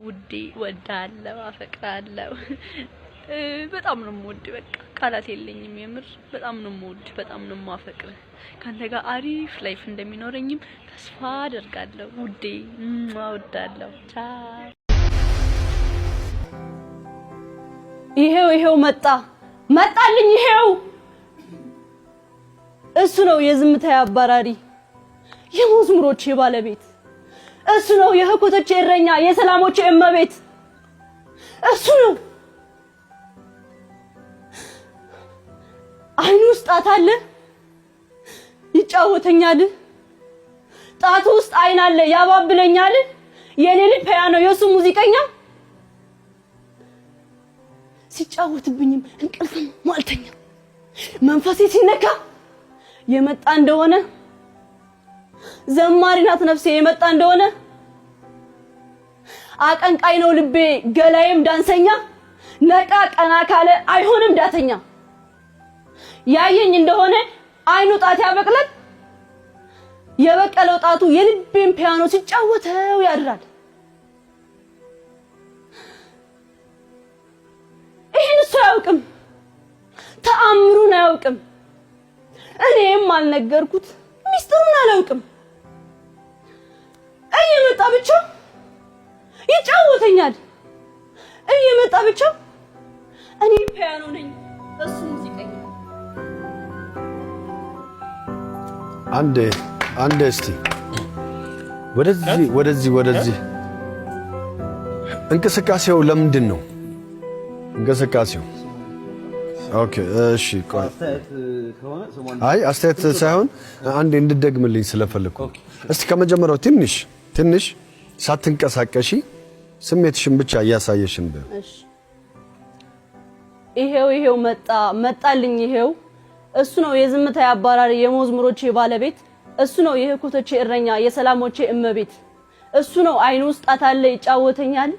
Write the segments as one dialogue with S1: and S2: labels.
S1: ውዴ ወዳለው አፈቅራለሁ በጣም ነው የምወድ በቃ ቃላት የለኝም የምር በጣም ነው የምወድ በጣም ነው የማፈቅር ካንተ ጋር አሪፍ ላይፍ እንደሚኖረኝም ተስፋ አደርጋለሁ ውዴ ወዳለው ቻው
S2: ይሄው መጣልኝ ይሄው እሱ ነው የዝምታዬ አባራሪ የመዝሙሮቼ ባለቤት እሱ ነው የህኮቶቼ እረኛ የሰላሞቼ እመቤት እሱ ነው አይኑ ውስጥ ጣት አለ ይጫወተኛል ጣቱ ውስጥ አይን አለ ያባብለኛል የኔ ልጅ ፒያኖ የሱ ሙዚቀኛ ሲጫወትብኝም እንቅልፍም ማልተኛ መንፈሴ ሲነካ የመጣ እንደሆነ ዘማሪ ናት ነፍሴ የመጣ እንደሆነ አቀንቃይ ነው ልቤ ገላዬም ዳንሰኛ ነቃ ቀና ካለ አይሆንም ዳተኛ ያየኝ እንደሆነ አይኑ ጣት ያበቅላል የበቀለው ጣቱ የልቤን ፒያኖ ሲጫወተው ያድራል ይሄን እሱ አያውቅም ተአምሩን አያውቅም እኔም አልነገርኩት ሚስጥሩን አላውቅም እየመጣ ብቻ ይጫወተኛል እየመጣ ብቻ እኔ ፒያኖ ነኝ እሱ ሙዚቀኛ
S3: አንዴ እስቲ ወደዚህ እንቅስቃሴው ለምንድን ነው እንቅስቃሴው ኦኬ እሺ አይ አስተያየት ሳይሆን አንዴ እንድትደግምልኝ ስለፈለኩ እስቲ ከመጀመሪያው ትንሽ ሳትንቀሳቀሺ ስሜትሽን ብቻ እያሳየሽን
S2: እሺ ይሄው መጣልኝ ይሄው እሱ ነው የዝምታዬ አባራሪ የመዝሙሮቼ ባለቤት እሱ ነው የህኮቶቼ እረኛ የሰላሞቼ እመቤት እሱ ነው አይኑ ውስጥ ጣት አለ ይጫወተኛል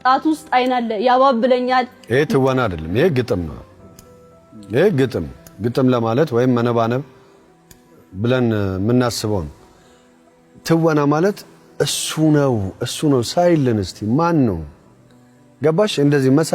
S2: ጣቱ ውስጥ አይን አለ ያባብለኛል
S3: ይሄ ትወና አይደለም ይሄ ግጥም ነው ይሄ ግጥም ለማለት ወይም መነባነብ ብለን የምናስበው ነው ትወና ማለት እሱ ነው ሳይልን እስቲ ማን ነው ገባሽ እንደዚህ መሳ